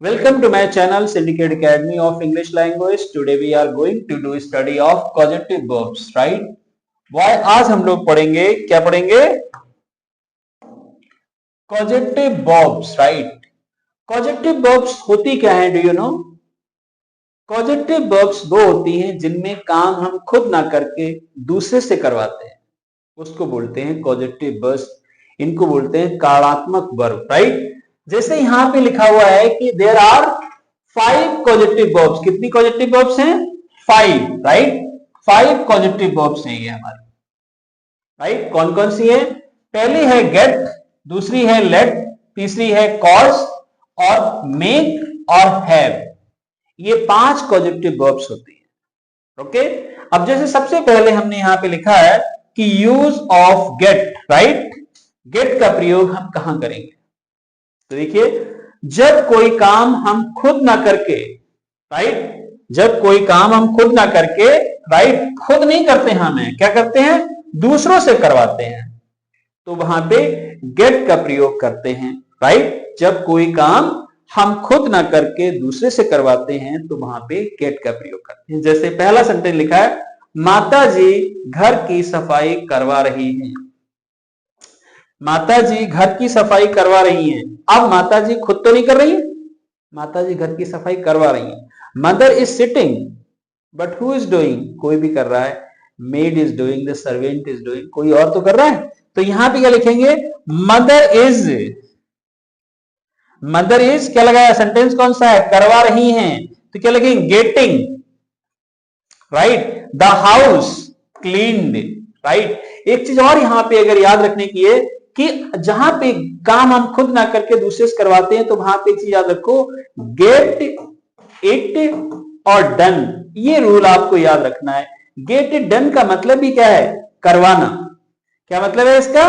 Welcome to my channel Syndicate Academy of English Language. Today we are going to do study of causative verbs, right? Why? आज हम लोग पढ़ेंगे क्या पढ़ेंगे? Causative verbs, right? Causative verbs होती क्या है? Do you know? Causative verbs वो होती हैं जिनमें काम हम खुद ना करके दूसरे से करवाते हैं, उसको बोलते हैं causative verbs. इनको बोलते हैं कारणात्मक वर्ब, राइट? जैसे यहां पे लिखा हुआ है कि देयर आर 5 causative verbs. कितनी causative verbs हैं? 5, राइट? 5 causative verbs हैं ये हमारी, राइट? कौन कौन सी है? पहली है गेट, दूसरी है लेट, तीसरी है कॉज और मेक और हैव. ये 5 causative verbs होती है. ओके, अब जैसे सबसे पहले हमने यहां पे लिखा है कि use of gate, right? Gate का प्रयोग हम कहां करेंगे? तो देखिए, जब कोई काम हम खुद ना करके, राइट? जब कोई काम हम खुद ना करके, राइट, खुद नहीं करते, हमें क्या करते हैं? दूसरों से करवाते हैं, तो वहां पे गेट का प्रयोग करते हैं, राइट? जब कोई काम हम खुद ना करके दूसरे से करवाते हैं तो वहां पे गेट का प्रयोग करते हैं. जैसे पहला सेंटेंस लिखा है, माताजी घर की सफाई करवा रही हैं. माताजी घर की सफाई करवा रही हैं. अब माताजी खुद तो नहीं कर रही है, माताजी घर की सफाई करवा रही हैं. Mother is sitting, but who is doing? कोई भी कर रहा है. Made is doing, the servant is doing, कोई और तो कर रहा है. तो यहां पे क्या लिखेंगे? Mother is. मदर इज क्या लगाया? सेंटेंस कौन सा है? करवा रही हैं, तो क्या लिखेंगे? Getting, right? The house cleaned, right? एक चीज और यहां पे अगर याद रखने की है कि जहां पे काम हम खुद ना करके दूसरे से करवाते हैं तो वहां पे एक चीज याद रखो, गेट इट और डन. ये रूल आपको याद रखना है. गेट इट डन का मतलब भी क्या है? करवाना. क्या मतलब है इसका?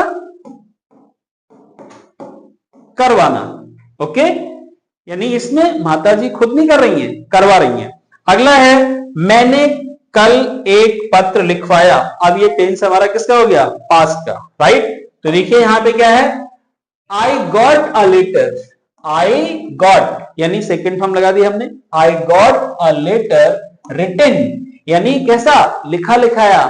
करवाना. ओके, यानी इसमें माताजी खुद नहीं कर रही हैं, करवा रही हैं. अगला है, मैंने कल एक पत्र लिखवाया. अब ये टेंस हमारा किसका हो गया? पास्ट का, राइट? तो देखिए यहां पे क्या है? I got a letter. I got यानी सेकेंड फॉर्म लगा दी हमने. I got a letter written, यानी कैसा? लिखा लिखाया.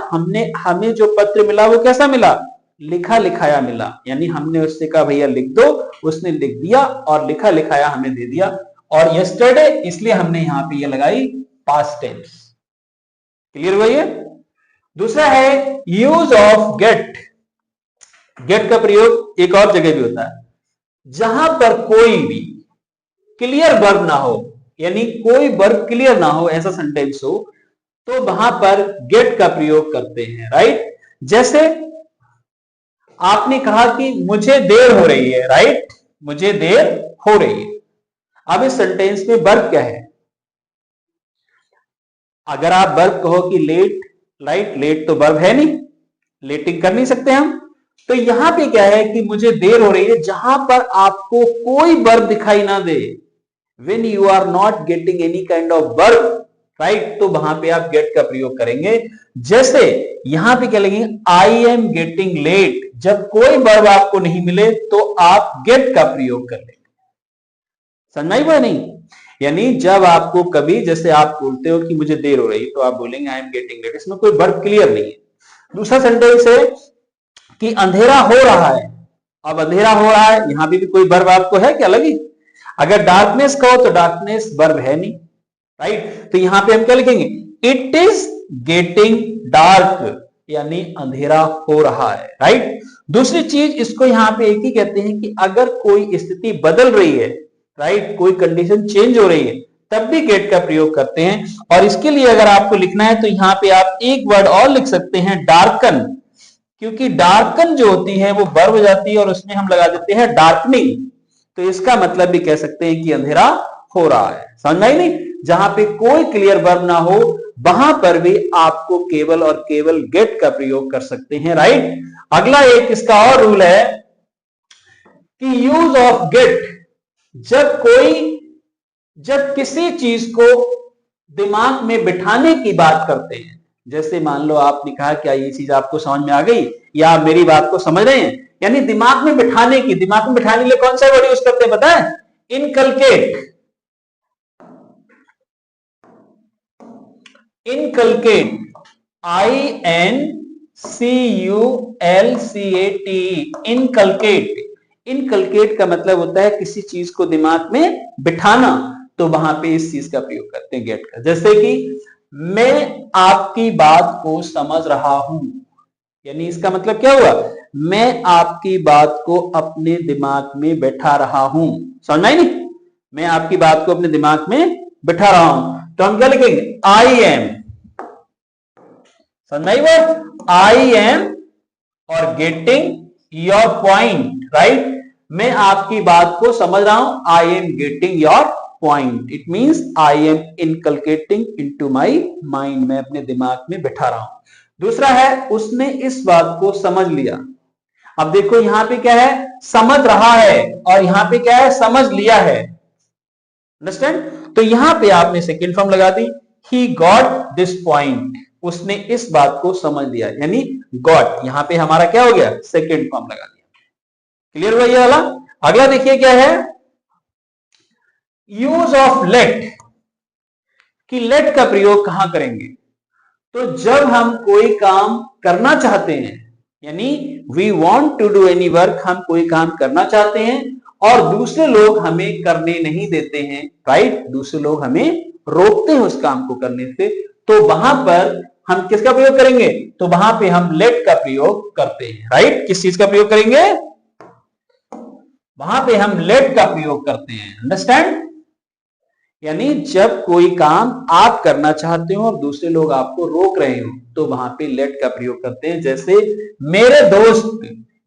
हमें जो पत्र मिला वो कैसा मिला? लिखा लिखाया मिला. यानी हमने उससे कहा भैया लिख दो, उसने लिख दिया और लिखा लिखाया हमें दे दिया. और यस्टरडे इसलिए हमने यहां पे ये लगाई पास्ट टेंस. क्लियर हुआ ये? दूसरा है यूज ऑफ गेट. गेट का प्रयोग एक और जगह भी होता है, जहां पर कोई भी क्लियर वर्ब ना हो, यानी कोई वर्ब क्लियर ना हो, ऐसा सेंटेंस हो, तो वहां पर गेट का प्रयोग करते हैं, राइट? जैसे आपने कहा कि मुझे देर हो रही है, राइट? मुझे देर हो रही है. अब इस सेंटेंस में वर्ब क्या है? अगर आप वर्ब कहो कि लेट, राइट? लेट तो वर्ब है नहीं, लेटिंग कर नहीं सकते हम. तो यहां पे क्या है कि मुझे देर हो रही है, जहां पर आपको कोई वर्ब दिखाई ना दे, when you are not getting any kind of verb, right? तो वहां पे आप गेट का प्रयोग करेंगे. जैसे यहां पे क्या लगेंगे? I am getting late. जब कोई वर्ब आपको नहीं मिले तो आप गेट का प्रयोग कर लेंगे. समझ में आई नहीं? यानी जब आपको कभी, जैसे आप बोलते हो कि मुझे देर हो रही, तो आप बोलेंगे आई एम गेटिंग लेट. इसमें कोई वर्ब क्लियर नहीं है. दूसरा सेंटेंस है कि अंधेरा हो रहा है. अब अंधेरा हो रहा है, यहां भी कोई वर्ब आपको है क्या? लगी. अगर डार्कनेस कहो तो डार्कनेस वर्ब है नहीं, राइट? तो यहां पे हम क्या लिखेंगे? इट इज गेटिंग डार्क, यानी अंधेरा हो रहा है, राइट? दूसरी चीज, इसको यहां पे एक ही कहते हैं कि अगर कोई स्थिति बदल रही है, राइट? कोई कंडीशन चेंज हो रही है, तब भी गेट का प्रयोग करते हैं. और इसके लिए अगर आपको लिखना है तो यहां पे आप एक वर्ड और लिख सकते हैं, डार्कन. क्योंकि डार्कन जो होती है वो वर्ब हो जाती है और उसमें हम लगा देते हैं डार्कनिंग. तो इसका मतलब भी कह सकते हैं कि अंधेरा हो रहा है. समझ में आई नहीं? जहां पे कोई क्लियर वर्ब ना हो, वहां पर भी आपको केवल और केवल गेट का प्रयोग कर सकते हैं, राइट? अगला एक इसका और रूल है कि यूज ऑफ गेट, जब किसी चीज को दिमाग में बिठाने की बात करते हैं. जैसे मान लो आपने कहा क्या ये चीज आपको समझ में आ गई, या आप मेरी बात को समझ रहे हैं, यानी दिमाग में बिठाने के लिए कौन सा वर्ड यूज करते हैं पता है? Inculcate. Inculcate, INCULCATE, inculcate. Inculcate का मतलब होता है किसी चीज को दिमाग में बिठाना, तो वहां पे इस चीज का प्रयोग करते हैं गेट का। जैसे कि मैं आपकी बात को समझ रहा हूं, यानी इसका मतलब क्या हुआ, मैं आपकी बात को अपने दिमाग में बैठा रहा हूं। समझ आई नहीं, मैं आपकी बात को अपने दिमाग में बैठा रहा हूं, तो हम क्या लिखेंगे, आई एम, समझ आई वर्ड, आई एम और गेटिंग योर पॉइंट, राइट। मैं आपकी बात को समझ रहा हूं, आई am getting your point, it means I am inculcating into my mind, मैं अपने दिमाग में बैठा रहा हूं। दूसरा है, उसने इस बात को समझ लिया। अब देखो यहां पे क्या है, समझ रहा है, और यहां पे क्या है, समझ लिया है। अंडरस्टैंड? तो यहां पे आपने सेकेंड फॉर्म लगा दी, ही गॉट दिस पॉइंट, उसने इस बात को समझ लिया, यानी गॉट, यहां पे हमारा क्या हो गया, सेकेंड फॉर्म लगा दिया। क्लियर हुआ ये वाला? अगला देखिए क्या है, यूज ऑफ लेट, कि लेट का प्रयोग कहां करेंगे, तो जब हम कोई काम करना चाहते हैं, यानी we want to do any work, हम कोई काम करना चाहते हैं और दूसरे लोग हमें करने नहीं देते हैं, राइट, दूसरे लोग हमें रोकते हैं उस काम को करने से, तो वहां पर हम किसका प्रयोग करेंगे, तो वहां पे हम लेट का प्रयोग करते हैं, राइट। किस चीज का प्रयोग करेंगे, वहां पे हम लेट का प्रयोग करते हैं। अंडरस्टैंड? यानी जब कोई काम आप करना चाहते हो और दूसरे लोग आपको रोक रहे हो, तो वहां पे लेट का प्रयोग करते हैं। जैसे मेरे दोस्त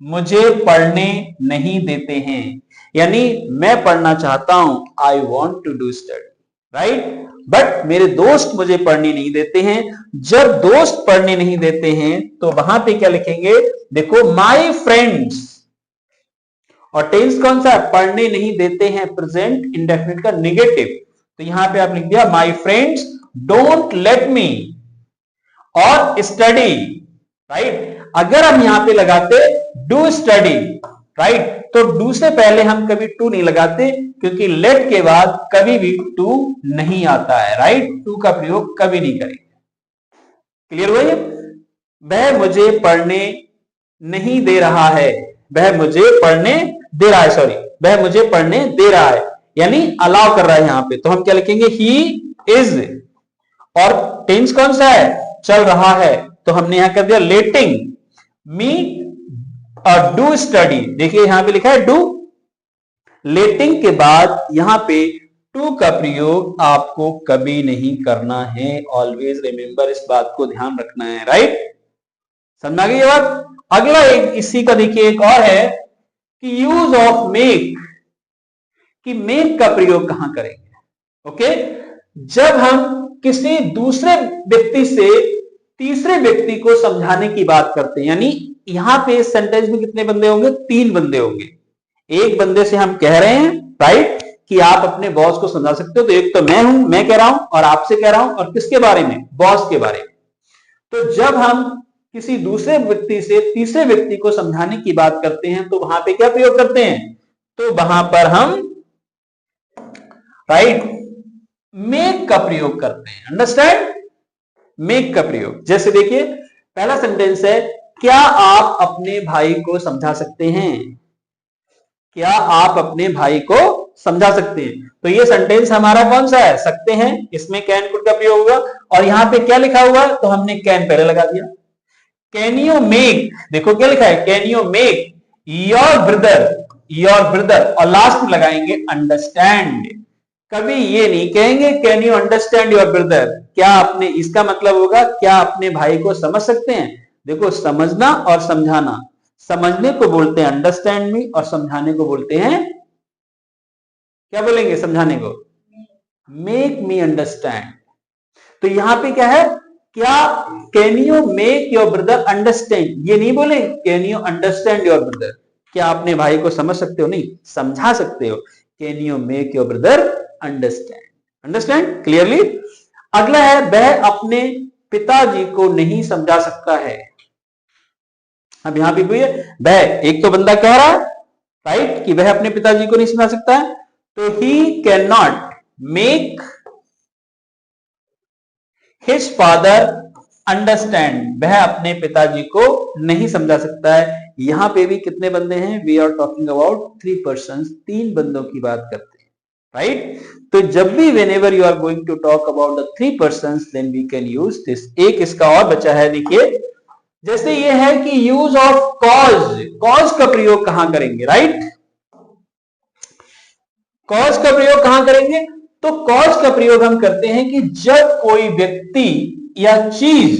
मुझे पढ़ने नहीं देते हैं, यानी मैं पढ़ना चाहता हूं, I want to do study, right, but मेरे दोस्त मुझे पढ़ने नहीं देते हैं। जब दोस्त पढ़ने नहीं देते हैं तो वहां पे क्या लिखेंगे, देखो माई फ्रेंड्स, और टेंस कौन सा है, पढ़ने नहीं देते हैं, प्रेजेंट इंडेफिनिट का नेगेटिव, तो यहां पे आप लिख दिया my friends don't let me और स्टडी, राइट। अगर हम यहां पे लगाते डू स्टडी, राइट, तो डू से पहले हम कभी टू नहीं लगाते, क्योंकि लेट के बाद कभी भी टू नहीं आता है, राइट, टू का प्रयोग कभी नहीं करेंगे। क्लियर हुआ ये? वह मुझे पढ़ने नहीं दे रहा है, वह मुझे पढ़ने दे रहा है, सॉरी, वह मुझे पढ़ने दे रहा है, यानी अलाउ कर रहा है यहां पे, तो हम क्या लिखेंगे, ही इज, और टेंस कौन सा है, चल रहा है, तो हमने यहां कर दिया लेटिंग मी डू स्टडी। देखिए यहां पे लिखा है डू, लेटिंग के बाद यहां पे टू का प्रयोग आपको कभी नहीं करना है, ऑलवेज रिमेंबर, इस बात को ध्यान रखना है, राइट। समझ आ गई ये बात? अगला एक इसी का देखिए एक और है कि यूज ऑफ मेक, कि मेक का प्रयोग कहां करेंगे, ओके, जब हम किसी दूसरे व्यक्ति से तीसरे व्यक्ति को समझाने की बात करते हैं, यानी यहां पे इस सेंटेंस में कितने बंदे होंगे, तीन बंदे होंगे। एक बंदे से हम कह रहे हैं, राइट, कि आप अपने बॉस को समझा सकते हो, तो एक तो मैं हूं, मैं कह रहा हूं, और आपसे कह रहा हूं, और किसके बारे में, बॉस के बारे में। तो जब हम किसी दूसरे व्यक्ति से तीसरे व्यक्ति को समझाने की बात करते हैं, तो वहां पे क्या प्रयोग करते हैं, तो वहां पर हम राइट मेक का प्रयोग करते हैं। अंडरस्टैंड? मेक का प्रयोग, जैसे देखिए पहला सेंटेंस है, क्या आप अपने भाई को समझा सकते हैं, क्या आप अपने भाई को समझा सकते हैं, तो ये सेंटेंस हमारा कौन सा है, सकते हैं, इसमें कैन कुड का प्रयोग होगा, और यहां पे क्या लिखा हुआ है, तो हमने कैन पहले लगा दिया। कैन यू मेक, देखो क्या लिखा है, can you make your brother, और लास्ट में लगाएंगे अंडरस्टैंड। कभी ये नहीं कहेंगे can you understand your brother, क्या आपने, इसका मतलब होगा क्या अपने भाई को समझ सकते हैं। देखो समझना और समझाना, समझने को बोलते हैं अंडरस्टैंड मी, और समझाने को बोलते हैं, क्या बोलेंगे समझाने को, मेक मी अंडरस्टैंड। तो यहां पे क्या है, क्या can you make your brother understand, ये नहीं बोले can you understand your brother, क्या अपने भाई को समझ सकते हो, नहीं समझा सकते हो, can you make your brother understand clearly. अगला है, वह अपने पिताजी को नहीं समझा सकता है। अब यहां पे वह, एक तो बंदा कह रहा है, राइट, कि वह अपने पिताजी को नहीं समझा सकता है, तो he can not make his father understand, वह अपने पिताजी को नहीं समझा सकता है। यहां पे भी कितने बंदे हैं? We are talking about 3 persons, 3 बंदों की बात करते हैं, राइट? तो जब भी whenever you are going to talk about the 3 persons, then we can use this। एक इसका और बचा है, देखिए, जैसे ये है कि यूज ऑफ कॉज, कॉज का प्रयोग कहां करेंगे, राइट? कॉज का प्रयोग कहां करेंगे? तो कॉज का प्रयोग हम करते हैं कि जब कोई व्यक्ति या चीज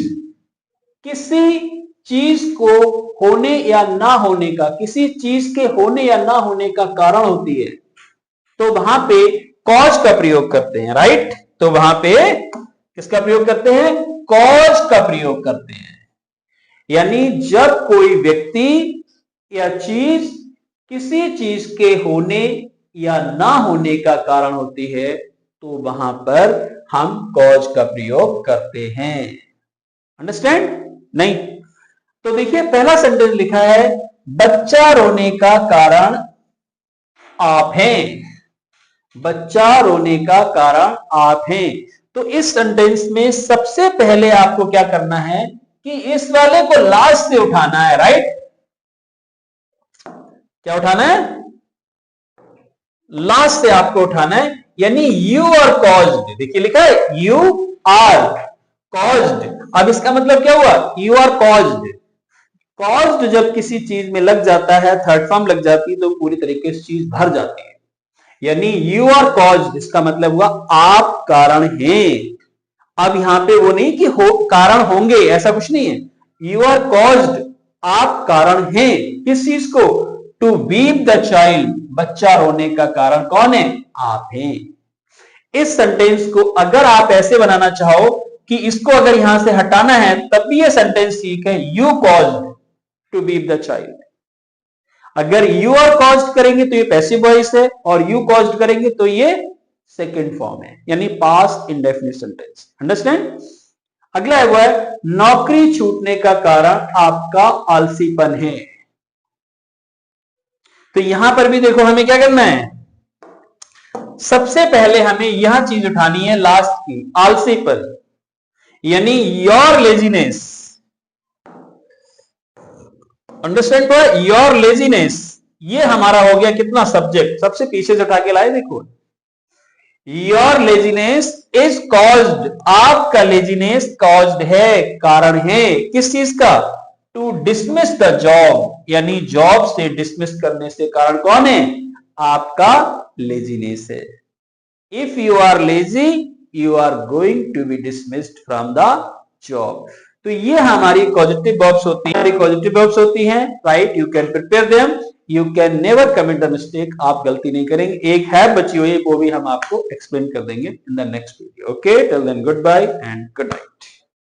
किसी चीज को होने या ना होने का, किसी चीज के होने या ना होने का कारण होती है, तो वहां पे कॉज का प्रयोग करते हैं, राइट? तो वहां पे किसका प्रयोग करते हैं? कॉज का प्रयोग करते हैं। यानी जब कोई व्यक्ति या चीज किसी चीज के होने या ना होने का कारण होती है, तो वहां पर हम कॉज का प्रयोग करते हैं। अंडरस्टैंड? नहीं? तो देखिए, पहला सेंटेंस लिखा है, बच्चा रोने का कारण आप हैं। बच्चा रोने का कारण आप हैं। तो इस सेंटेंस में सबसे पहले आपको क्या करना है कि इस वाले को लास्ट से उठाना है, राइट? क्या उठाना है? लास्ट से आपको उठाना है, यानी यू आर कॉज्ड। देखिए लिखा है यू आर कॉज्ड। अब इसका मतलब क्या हुआ? You are caused. कॉज्ड जब किसी चीज में लग जाता है, थर्ड फॉर्म लग जाती है, तो पूरी तरीके से चीज भर जाती है। यानी यू आर कॉज्ड, इसका मतलब हुआ आप कारण हैं। अब यहां पे वो नहीं कि कारण होंगे, ऐसा कुछ नहीं है। यू आर कॉज्ड, आप कारण हैं। किस चीज को? टू वीप द चाइल्ड, बच्चा रोने का कारण कौन है? आप हैं। इस सेंटेंस को अगर आप ऐसे बनाना चाहो कि इसको अगर यहां से हटाना है, तब भी ये सेंटेंस ठीक है, you caused to weep the child. अगर यू आर कॉज्ड करेंगे तो ये पैसिव वॉइस है, और यू कॉज्ड करेंगे तो ये सेकेंड फॉर्म है, यानी पास्ट इंडेफिनिट सेंटेंस। अंडरस्टैंड? अगला है वो है, नौकरी छूटने का कारण आपका आलसीपन है। तो यहां पर भी देखो हमें क्या करना है, सबसे पहले हमें यह चीज उठानी है लास्ट की, आलसीपन, यानी your laziness. Understand? Your laziness, ये हमारा हो गया कितना? सब्जेक्ट। सबसे पीछे से उठा के लाए, देखो, योर लेजीनेस इज कॉज्ड, आपका लेजीनेस कॉज्ड है, कारण है, किस चीज का? टू डिसमिस द जॉब, यानी जॉब से डिसमिस करने से कारण कौन है? आपका लेजीनेस है। If you are lazy, you are going to be dismissed from the job. तो ये हमारी पॉजिटिव वर्ब्स होती है, पॉजिटिव वर्ब्स होती हैं, right? You can prepare them, you can never commit the mistake, आप गलती नहीं करेंगे। एक है बची हुई, वो भी हम आपको एक्सप्लेन कर देंगे in the next video. Okay, till then good bye and good night.